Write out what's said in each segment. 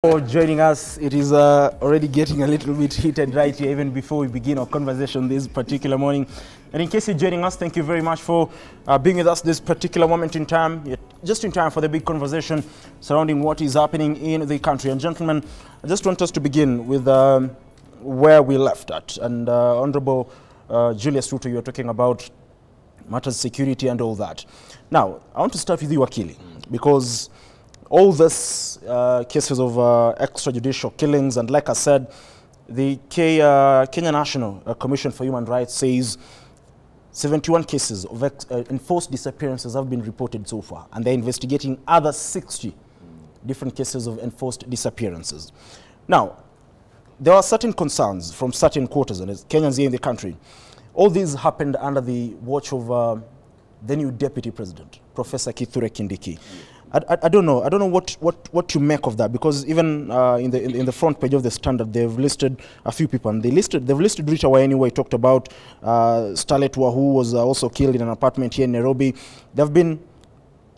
For joining us. It is already getting a little bit heated right here even before we begin our conversation this particular morning. And in case you're joining us, thank you very much for being with us this particular moment in time, just in time for the big conversation surrounding what is happening in the country. And gentlemen, I just want us to begin with where we left at. And Honorable Julius Ruto, you were talking about matters security and all that. Now, I want to start with you, Akili, because all this cases of extrajudicial killings, and like I said, the Kenya National Commission for Human Rights says 71 cases of enforced disappearances have been reported so far, and they're investigating other 60 different cases of enforced disappearances. Now, there are certain concerns from certain quarters, and as Kenyans here in the country, all these happened under the watch of the new Deputy President, Professor Kithure Kindiki. I don't know what to make of that, because even in the front page of the Standard, they've listed a few people, and they've listed Rita Wainiwa. Talked about Starlet who was also killed in an apartment here in Nairobi. There have been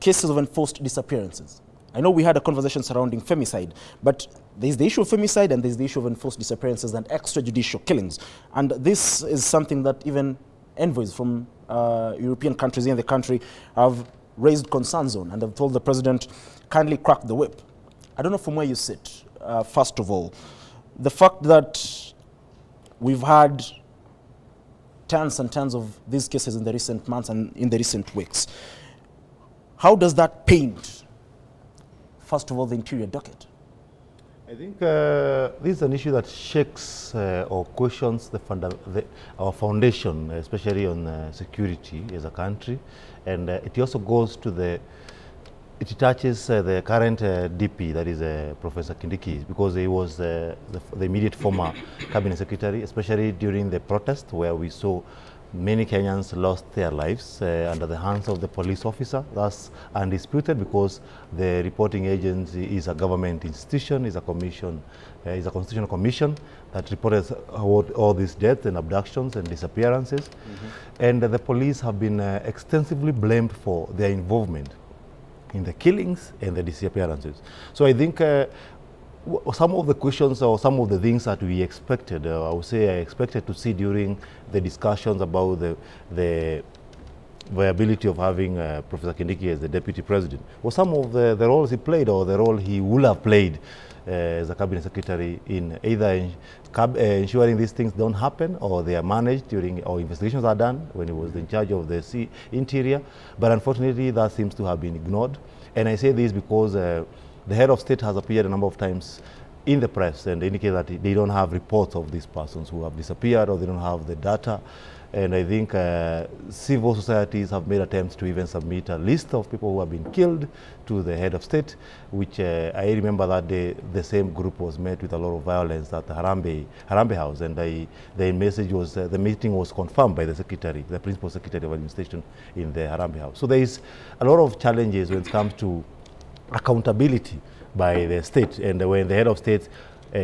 cases of enforced disappearances. I know we had a conversation surrounding femicide, but there's the issue of femicide and there's the issue of enforced disappearances and extrajudicial killings. And this is something that even envoys from European countries in the country have raised concerns on, and have told the president, kindly crack the whip. I don't know from where you sit. First of all, the fact that we've had tons and tons of these cases in the recent months and in the recent weeks, how does that paint, first of all, the interior docket? I think this is an issue that shakes or questions our foundation, especially on security as a country, and it also goes to it touches the current DP, that is Professor Kindiki, because he was the immediate former cabinet secretary, especially during the protest where we saw many Kenyans lost their lives under the hands of the police officer. That's undisputed, because the reporting agency is a government institution, is a commission, is a constitutional commission that reported all these deaths and abductions and disappearances. And the police have been extensively blamed for their involvement in the killings and the disappearances. So I think some of the questions or some of the things that we expected, I would say I expected to see during the discussions about the viability of having Professor Kindiki as the deputy president, was some of the roles he played, or the role he would have played as a cabinet secretary in either ensuring these things don't happen, or they are managed during, or investigations are done when he was in charge of the interior. But unfortunately, that seems to have been ignored. And I say this because the head of state has appeared a number of times in the press and indicate that they don't have reports of these persons who have disappeared, or they don't have the data. And I think civil societies have made attempts to even submit a list of people who have been killed to the head of state, which I remember that day the same group was met with a lot of violence at the Harambee House, and the message was, the meeting was confirmed by the secretary, the principal secretary of administration in the Harambee House. So there is a lot of challenges when it comes to accountability by the state, and when the head of state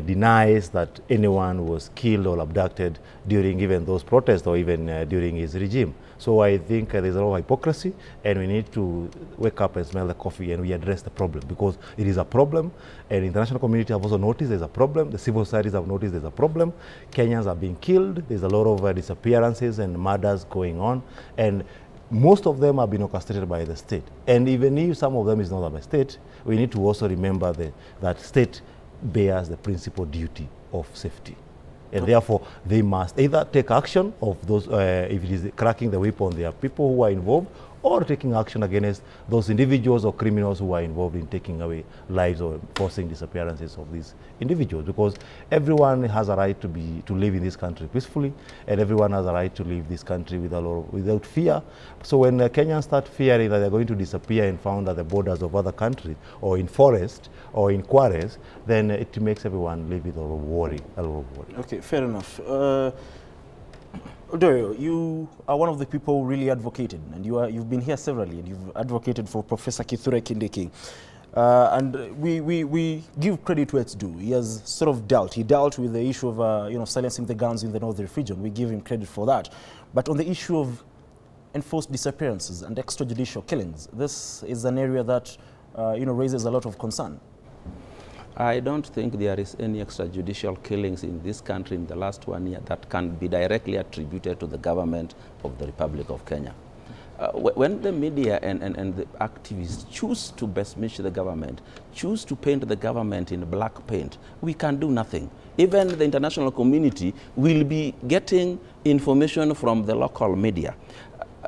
denies that anyone was killed or abducted during even those protests, or even during his regime. So I think there's a lot of hypocrisy, and we need to wake up and smell the coffee, and we address the problem, because it is a problem, and the international community have also noticed there's a problem, the civil societies have noticed there's a problem, Kenyans are being killed, there's a lot of disappearances and murders going on, and most of them have been orchestrated by the state. And even if some of them is not by state, we need to also remember that state bears the principal duty of safety. And therefore, they must either take action of those, if it is cracking the whip on their people who are involved, or taking action against those individuals or criminals who are involved in taking away lives or forcing disappearances of these individuals. Because everyone has a right to live in this country peacefully, and everyone has a right to leave this country without fear. So when Kenyans start fearing that they're going to disappear and found at the borders of other countries, or in forest, or in quarries, then it makes everyone live with a lot of worry. Okay, fair enough. Odoyo, you are one of the people who really advocated, and you've been here severally, and you've advocated for Professor Kithure Kindiki. And we give credit where it's due. He has sort of dealt. He dealt with the issue of silencing the guns in the northern region. We give him credit for that. But on the issue of enforced disappearances and extrajudicial killings, this is an area that raises a lot of concern. I don't think there is any extrajudicial killings in this country in the last 1 year that can be directly attributed to the government of the Republic of Kenya. When the media and the activists choose to besmirch the government, choose to paint the government in black paint, we can do nothing. Even the international community will be getting information from the local media.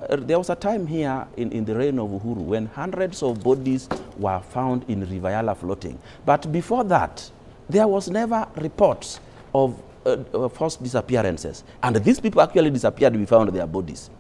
There was a time here in the reign of Uhuru when hundreds of bodies were found in River Yala floating. But before that, there was never reports of forced disappearances. And these people actually disappeared, we found their bodies.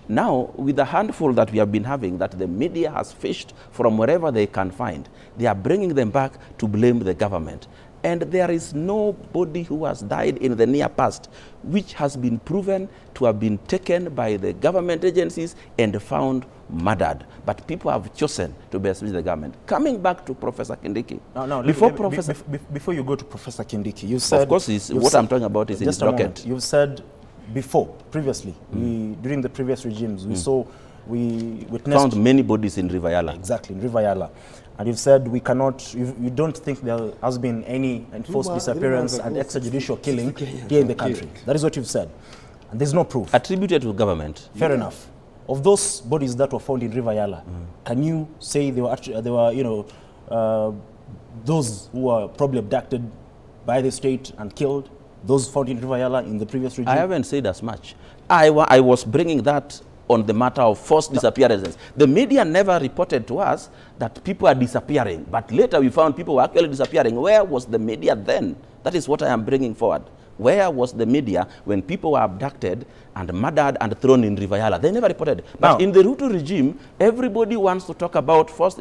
Now, with the handful that we have been having, that the media has fished from wherever they can find, they are bringing them back to blame the government. And there is nobody who has died in the near past which has been proven to have been taken by the government agencies and found murdered. But people have chosen to besmirch the government. Coming back to Professor Kindiki. Before you go to Professor Kindiki, you said... Of course, what I'm talking about is in his docket. You've said before, previously, during the previous regimes, we witnessed... Found many bodies in River Yala. Exactly, in River Yala. And you've said we cannot, you don't think there has been any enforced disappearance and extrajudicial killing here in the country. That is what you've said. And there's no proof. Attributed to government. Fair enough. Of those bodies that were found in River Yala, can you say they were actually, those who were probably abducted by the state and killed, those found in River Yala in the previous regime? I haven't said as much. I was bringing that on the matter of forced disappearances. The media never reported to us that people are disappearing, but later we found people were actually disappearing. Where was the media then? That is what I am bringing forward. Where was the media when people were abducted and murdered and thrown in River Yala? They never reported. But in the Ruto regime, everybody wants to talk about forced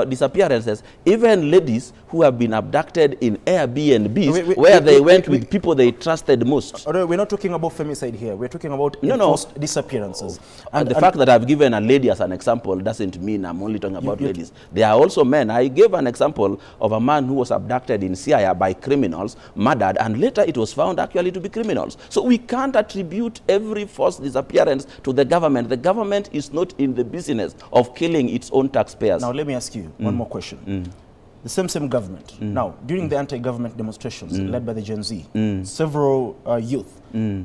disappearances, even ladies who have been abducted in Airbnbs where they went with people they trusted most. We're not talking about femicide here. We're talking about forced disappearances. And the fact that I've given a lady as an example doesn't mean I'm only talking about ladies. There are also men. I gave an example of a man who was abducted in Siaya by criminals, murdered, and later it was found actually to be criminals. So we can't attribute every forced disappearance to the government. The government is not in the business of killing its own taxpayers. Now let me ask you one more question. The same government. Now, during the anti-government demonstrations led by the Gen Z, several youth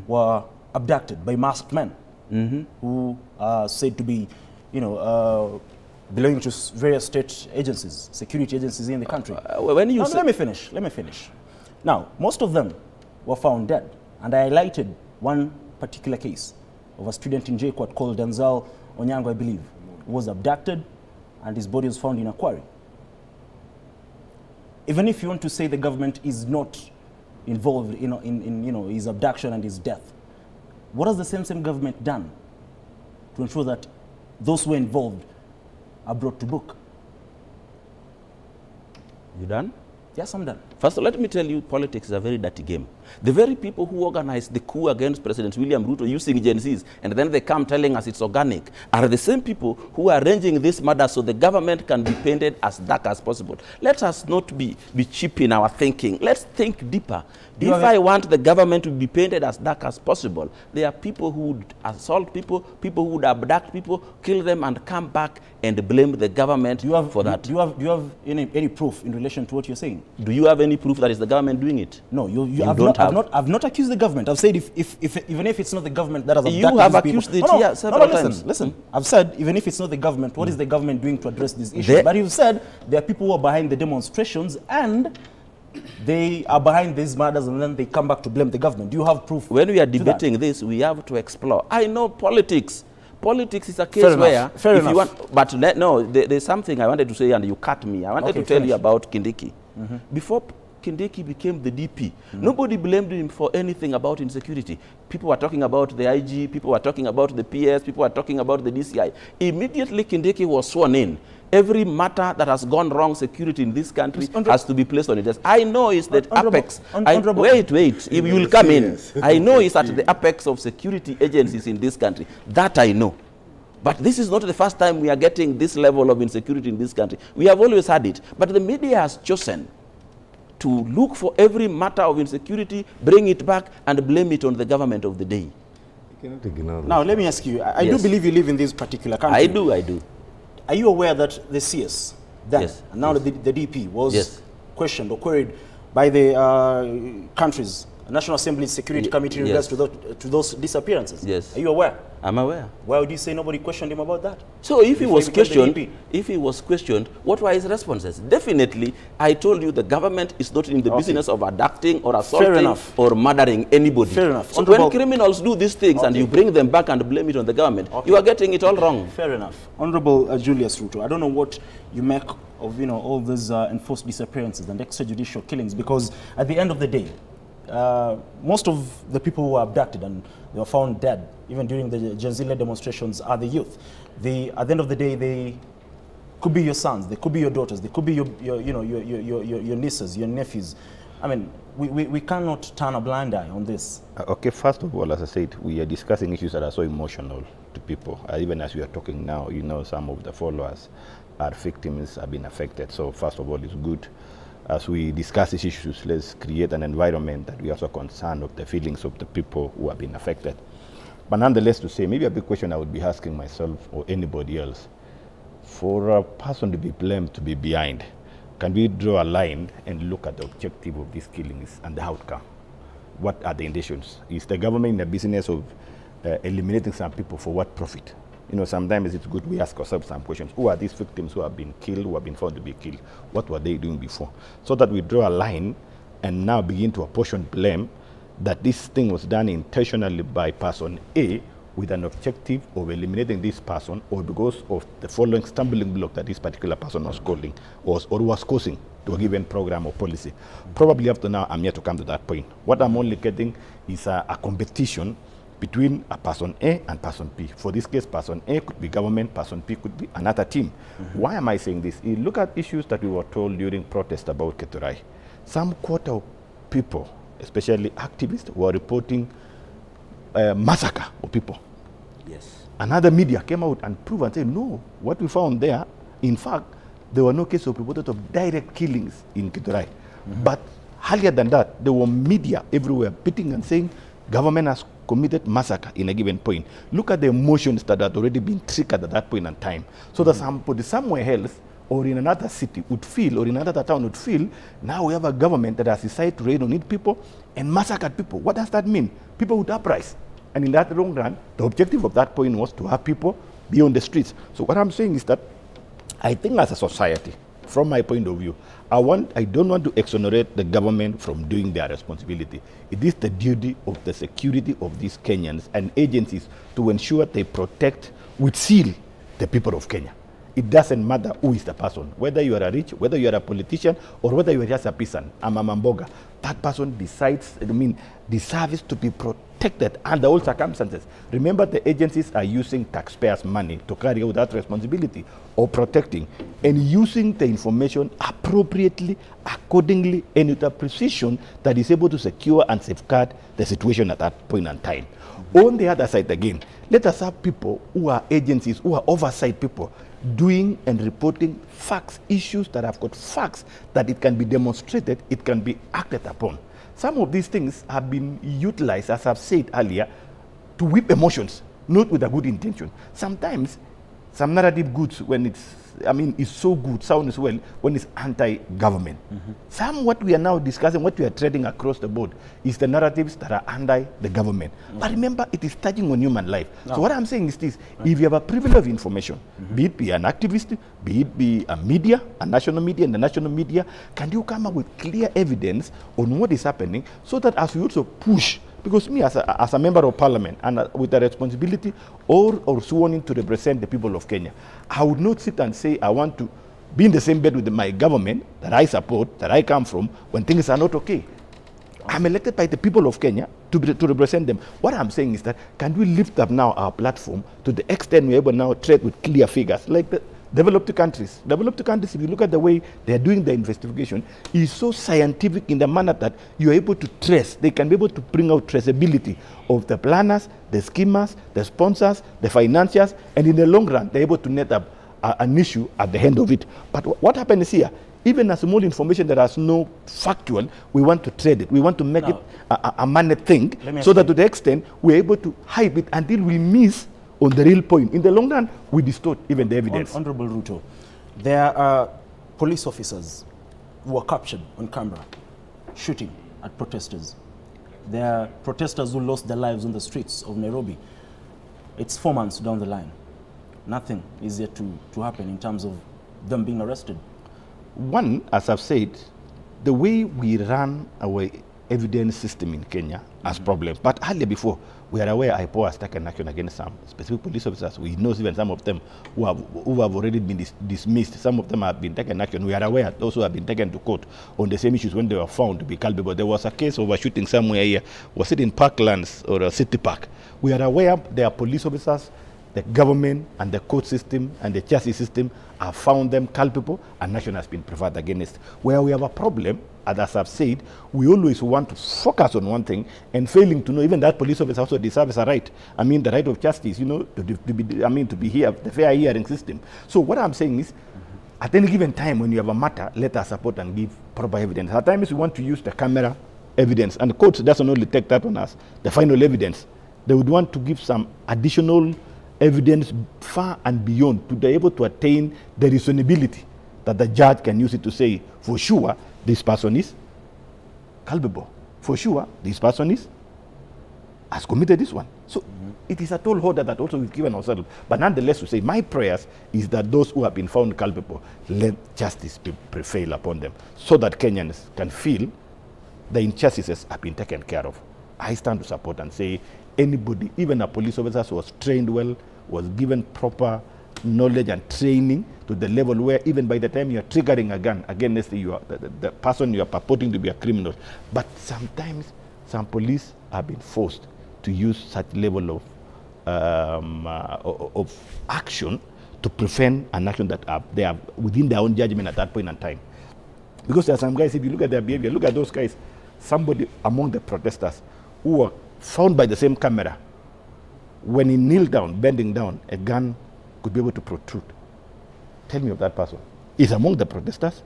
were abducted by masked men who are said to be, belonging to various state agencies, security agencies in the country. Let me finish. Now, most of them were found dead. And I highlighted one particular case of a student in JKUAT called Denzel Onyango, I believe, who was abducted and his body was found in a quarry. Even if you want to say the government is not involved in his abduction and his death, what has the same government done to ensure that those who were involved are brought to book? You done? Yes, I'm done. First, let me tell you, politics is a very dirty game. The very people who organized the coup against President William Ruto using Gen Zs, and then they come telling us it's organic, are the same people who are arranging this murder so the government can be painted as dark as possible. Let us not be cheap in our thinking. Let's think deeper. If I want the government to be painted as dark as possible, there are people who would assault people, people who would abduct people, kill them, and come back and blame the government for that. Do you have any proof in relation to what you're saying? Do you have any proof that is the government doing it? No, I've not accused the government. I've said even if it's not the government that has abducted you have accused it here several times. Listen. I've said even if it's not the government, what is the government doing to address this issue? But you've said there are people who are behind the demonstrations and they are behind these murders, and then they come back to blame the government. Do you have proof? When we are debating this, we have to explore. I know politics. Politics is a case where, if you want, but no, there's something I wanted to say, and you cut me. I wanted to tell you about Kindiki. Before Kindiki became the DP, nobody blamed him for anything about insecurity. People were talking about the IG, people were talking about the PS, people were talking about the DCI. Immediately Kindiki was sworn in. Every matter that has gone wrong security in this country has to be placed on it. I know it's the apex. Wait, you will come in. I know it's at the apex of security agencies in this country. That I know. But this is not the first time we are getting this level of insecurity in this country. We have always had it. But the media has chosen to look for every matter of insecurity, bring it back, and blame it on the government of the day. Now, let me ask you. I do believe you live in this particular country. I do. Are you aware that the CS, then, and now the DP, was questioned or queried by the country's National Assembly Security Committee in regards to those disappearances? Yes. Are you aware? I'm aware. Why would you say nobody questioned him about that? So if he was questioned, what were his responses? Definitely, I told you the government is not in the business of abducting or assaulting or murdering anybody. Fair enough. So when criminals do these things and you bring them back and blame it on the government, you are getting it all wrong. Fair enough. Honorable Julius Ruto, I don't know what you make of all these enforced disappearances and extrajudicial killings, because at the end of the day, most of the people who were abducted and they were found dead, even during the Gen Z-led demonstrations, are the youth. At the end of the day, they could be your sons, they could be your daughters, they could be your nieces, your nephews. I mean, we cannot turn a blind eye on this. Okay, first of all, as I said, we are discussing issues that are so emotional to people. Even as we are talking now, some of the followers are victims, have been affected. So first of all, it's good. As we discuss these issues, let's create an environment that we are also concerned of the feelings of the people who have been affected. But nonetheless, to say, maybe a big question I would be asking myself or anybody else, for a person to be blamed to be behind, can we draw a line and look at the objective of these killings and the outcome? What are the intentions? Is the government in the business of eliminating some people for what profit? Sometimes it's good we ask ourselves some questions. Who are these victims who have been killed, who have been found to be killed? What were they doing before? So that we draw a line and now begin to apportion blame that this thing was done intentionally by person A with an objective of eliminating this person, or because of the following stumbling block that this particular person was causing to a given program or policy. Probably up to now, I'm yet to come to that point. What I'm only getting is a competition between a person A and person B. For this case, person A could be government, person B could be another team. Why am I saying this? You look at issues that we were told during protest about K24. Some quarter of people, especially activists, were reporting massacre of people. Yes. Another media came out and proved and said, no, what we found there, in fact, there were no cases reported of direct killings in K24. But earlier than that, there were media everywhere beating and saying government has committed massacre in a given point. Look at the emotions that had already been triggered at that point in time. So that somebody somewhere else or in another city would feel, or in another town would feel, now we have a government that has decided to raid on it people and massacre people. What does that mean? People would uprise. And in that long run, the objective of that point was to have people be on the streets. So what I'm saying is that I think as a society, from my point of view, I don't want to exonerate the government from doing their responsibility. It is the duty of the security of these Kenyans and agencies to ensure they protect with seal the people of Kenya. It doesn't matter who is the person, whether you are a rich, whether you are a politician, or whether you are just a peasant, a mamamboga. That person deserves to be protected under all circumstances. Remember, the agencies are using taxpayers' money to carry out that responsibility of protecting and using the information appropriately, accordingly, and with a precision that is able to secure and safeguard the situation at that point in time. On the other side again, let us have people who are agencies, who are oversight people, doing and reporting facts, issues that have got facts that it can be demonstrated, it can be acted upon. Some of these things have been utilized, as I've said earlier, to whip emotions, not with a good intention. Sometimes, some narrative goods, when it's so good, sounds well, when it's anti-government. Some what we are now discussing, what we are trading across the board, is the narratives that are anti the government. But remember, it is touching on human life. So what I'm saying is this: if you have a privilege of information, be it be an activist, be it be a media, a national media, and the national media, can you come up with clear evidence on what is happening, so that as we also push, because me as a member of parliament and with a responsibility or sworn in to represent the people of Kenya, I would not sit and say I want to be in the same bed with my government that I support, that I come from, when things are not okay. I'm elected by the people of Kenya to represent them. What I'm saying is that, can we lift up now our platform to the extent we're able now to trade with clear figures, like the developed countries. Developed countries, if you look at the way they're doing the investigation, is so scientific in the manner that you're able to trace. They can be able to bring out traceability of the planners, the schemers, the sponsors, the financiers, and in the long run, they're able to net up an issue at the end of it. But what happens here, even a small information that has no factual, we want to trade it. We want to make it a money thing, so that to the extent we're able to hype it until we miss on the real point. In the long run, we distort even the evidence. Honorable Ruto, there are police officers were captured on camera shooting at protesters. There are protesters who lost their lives on the streets of Nairobi. It's 4 months down the line. Nothing is yet to happen in terms of them being arrested. One, as I've said, the way we run our evidence system in Kenya has problems. But earlier before, we are aware IPOA has taken action against some specific police officers. We know even some of them who have already been dismissed. Some of them have been taken action. We are aware those who have been taken to court on the same issues when they were found to be culpable. There was a case of a shooting somewhere here. Was it in Parklands or a City Park? We are aware there are police officers, the government and the court system and the justice system have found them culpable, and action has been preferred against. Where we have a problem, as I've said, we always want to focus on one thing and failing to know even that police officer also deserves a right. I mean, the right of justice, you know, to be here, the fair hearing system. So what I'm saying is, at any given time when you have a matter, let us support and give proper evidence. At times we want to use the camera evidence, and the court doesn't only take that on us, the final evidence. They would want to give some additional evidence far and beyond to be able to attain the reasonability that the judge can use it to say, for sure, this person is culpable. For sure, this person has committed this one. So it is a tall order that also we've given ourselves. But nonetheless, we say, my prayers is that those who have been found culpable, let justice prevail upon them so that Kenyans can feel the injustices have been taken care of. I stand to support and say, anybody, even a police officer who was trained well, was given proper knowledge and training to the level where even by the time you are triggering a gun against the person you are purporting to be a criminal. But sometimes some police have been forced to use such level of action to prevent an action that they are within their own judgment at that point in time. Because there are some guys, if you look at their behavior, look at those guys, somebody among the protesters who were found by the same camera, when he kneeled down, bending down, a gun could be able to protrude. Tell me of that person. He's among the protesters,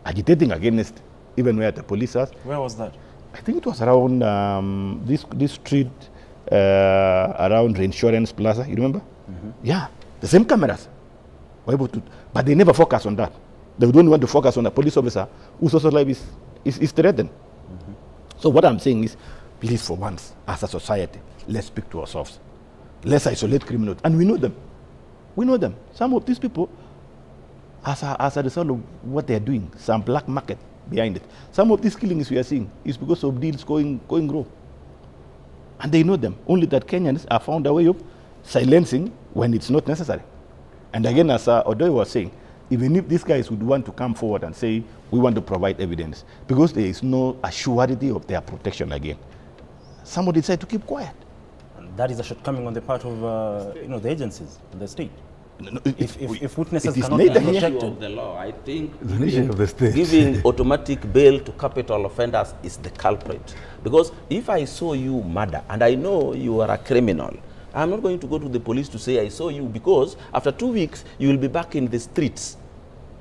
agitating against even where the police are. Where was that? I think it was around this street around Reinsurance Plaza, you remember? Yeah, the same cameras were able to, but they never focus on that. They don't want to focus on a police officer whose social life is threatened. So what I'm saying is, please, for once, as a society, let's speak to ourselves. Let's isolate criminals. And we know them. We know them. Some of these people, as a result of what they're doing, some black market behind it. Some of these killings we are seeing is because of deals going wrong. And they know them. Only that Kenyans have found a way of silencing when it's not necessary. And again, as Odoy was saying, even if these guys would want to come forward and say, we want to provide evidence, because there is no assurity of their protection again, somebody decided to keep quiet. And that is a shortcoming on the part of the agencies, the state. No, if witnesses it is cannot be neither here protected. Of the law, I think The nation of the state. giving automatic bail to capital offenders is the culprit. Because if I saw you murder and I know you are a criminal, I'm not going to go to the police to say I saw you, because after 2 weeks you will be back in the streets,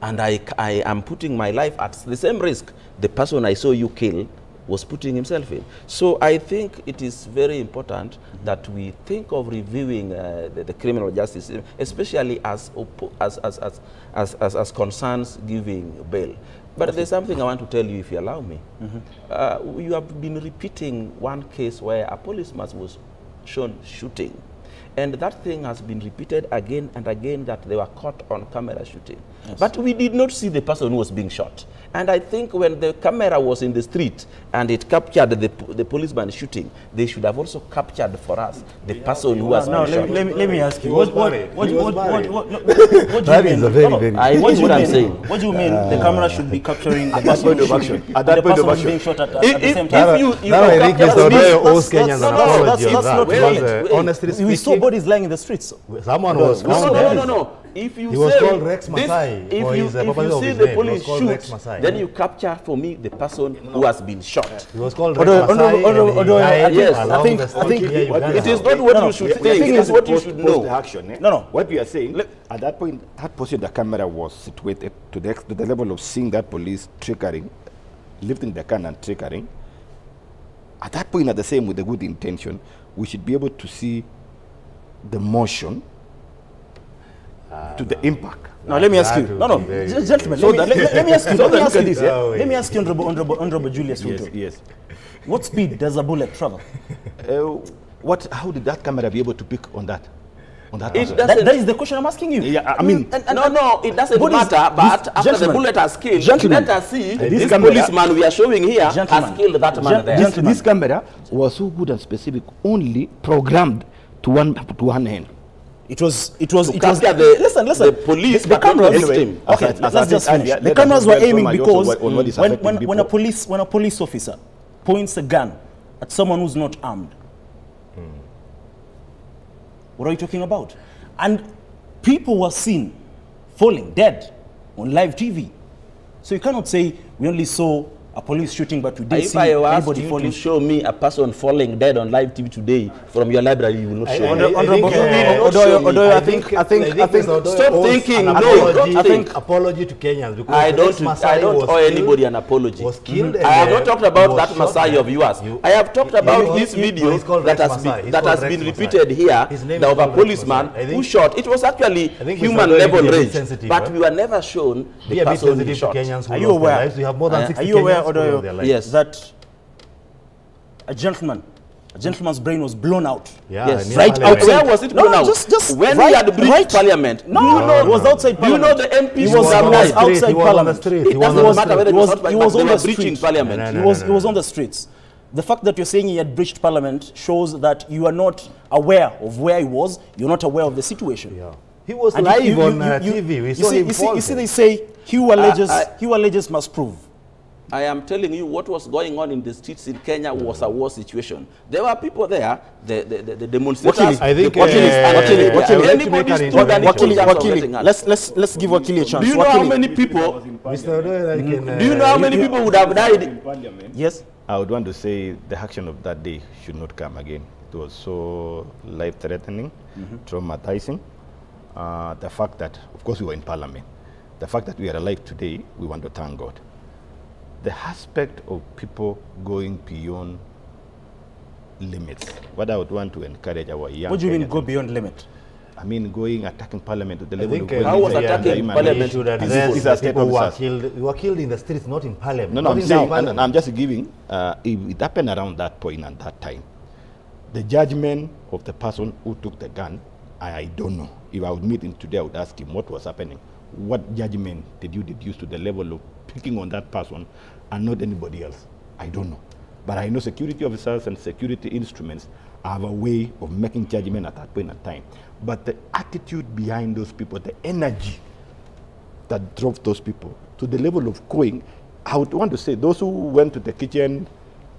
and I am putting my life at the same risk the person I saw you kill was putting himself in. So I think it is very important that we think of reviewing the criminal justice system, especially as concerns giving bail. But there's something I want to tell you, if you allow me. You have been repeating one case where a policeman was shown shooting, and that thing has been repeated again and again, that they were caught on camera shooting. Yes. But we did not see the person who was being shot. And I think when the camera was in the street and it captured the policeman shooting, they should have also captured for us the person who was being shot. Let me ask you. What do you mean? I know what I'm saying. What do you mean the camera should be capturing the person who's shooting? At that point of person action. being shot at the same time? Now I think Mr. Odoyo owes Kenyans an apology on that. wait. Honestly We saw speaking, bodies lying in the streets. someone was found dead. No. If you He was say called Rex this- Masai for his if purpose you of see his the name. He police was called shoot, Rex Masai. then you capture for me the person who has been shot. He was called Rex Odoyo, Masai. Yes, I think It is not what you should think. It is what you should know. The action, eh? No. What we are saying, at that point, that position, the camera was situated to the level of seeing that police triggering, lifting the gun and triggering. At that point, at the same with the good intention, we should be able to see the motion to the impact. Now let me ask you. No, gentlemen. Let me ask you. Let me ask you, Honorable Julius Ruto. Yes. What speed does a bullet travel? How did that camera be able to pick on that? That is the question I'm asking you. Yeah, I mean, no, it doesn't matter. But after the bullet has killed, let us see this policeman we are showing here has killed that man there. This camera was so good and specific, only programmed to one hand. It was. Listen. The police, the cameras. Anyway, okay, let's just finish. The cameras were aiming because when a police officer points a gun at someone who's not armed, what are you talking about? And people were seen falling dead on live TV. So you cannot say we only saw a police shooting, but we didn't see anybody falling. If you show me a person falling dead on live TV today from your library, you will not show me. I think. Stop thinking. Apology to Kenyans because I don't owe anybody an apology. I have not talked about that Masai of yours. I have talked about this video that has been repeated here of a policeman who shot. It was actually human level rage, but we were never shown the person who shot. Are you aware? We have more than 60 Are you aware, Odoyo, yes, that a gentleman's brain was blown out? Yeah, yes. Right outside. Where was it blown out? Just when he had breached parliament. No, it was outside parliament. You know the MPs He was outside parliament. It doesn't matter whether it was outside, but they were breaching parliament. He was on the streets. The fact that you're saying he had breached parliament shows that you are not aware of where he was. You're not aware of the situation. Yeah. He was live on TV. We saw him. You see, they say he who alleges must prove. I am telling you, what was going on in the streets in Kenya was a war situation. There were people there, the demonstrators. I think let's give Wakili a chance. Do you know how many people? Do you know how many people would have died? Yes. I would want to say the action of that day should not come again. It was so life-threatening, traumatizing. The fact that, of course, we were in parliament. The fact that we are alive today, we want to thank God. The aspect of people going beyond limits, what I would want to encourage our young What do you mean go beyond limit? I mean going attacking parliament to the level of going how was attacking parliament? People were killed in the streets, not in parliament. No, I'm saying, and I'm just giving, it happened around that point and that time. The judgment of the person who took the gun, I don't know. If I would meet him today, I would ask him what was happening. What judgment did you deduce to the level of picking on that person and not anybody else? I don't know. But I know security officers and security instruments have a way of making judgment at that point in time. But the attitude behind those people, the energy that drove those people to the level of going, I would want to say those who went to the kitchen,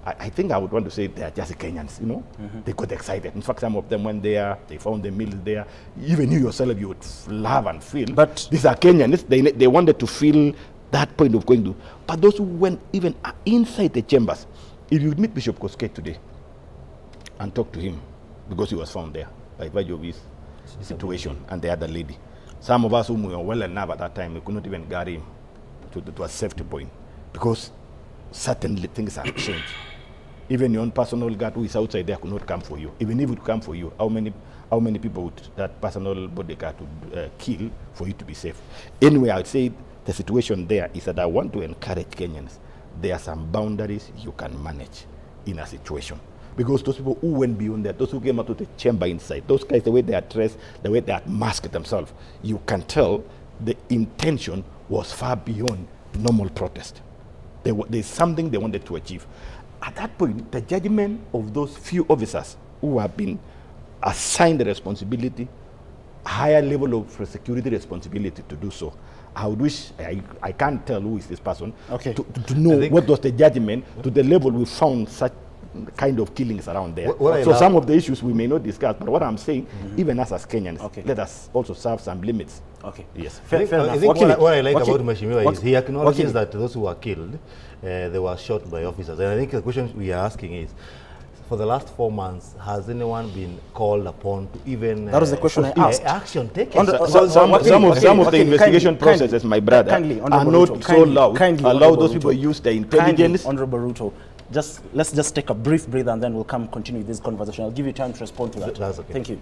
I think I would want to say they are just Kenyans, you know. They got excited. In fact, some of them went there, they found the meals there. Even you yourself, you would laugh and feel. But these are Kenyans. They wanted to feel that point of going to. But those who went even inside the chambers, if you would meet Bishop Koskei today and talk to him, because he was found there by virtue of his situation and the other lady. Some of us whom we were well enough at that time, we could not even carry him to a safety point because certainly things have changed. Even your own personal guard who is outside there could not come for you. Even if it would come for you, how many people would that personal bodyguard kill for you to be safe? Anyway, I would say the situation there is that I want to encourage Kenyans. There are some boundaries you can manage in a situation. Because those people who went beyond that, those who came out to the chamber inside, those guys, the way they are dressed, the way they are masked themselves, you can tell the intention was far beyond normal protest. There's something they wanted to achieve. At that point, the judgment of those few officers who have been assigned the responsibility, higher level of security responsibility to do so, I would wish, I can't tell who is this person, to know what was the judgment to the level we found such kind of killings around there. So some of the issues we may not discuss, but what I'm saying, even us as Kenyans, let us also serve some limits. Okay. Yes. I think what I like about Mheshimiwa is he acknowledges that those who were killed, they were shot by officers. And I think the question we are asking is, for the last 4 months, has anyone been called upon to even that was the question I asked. Action taken? Some of the investigation processes, my brother, are not so loud. Allow those people use their intelligence. Honorable Ruto, let's just take a brief breath and then we'll continue this conversation. I'll give you time to respond to that. That's okay. Thank you.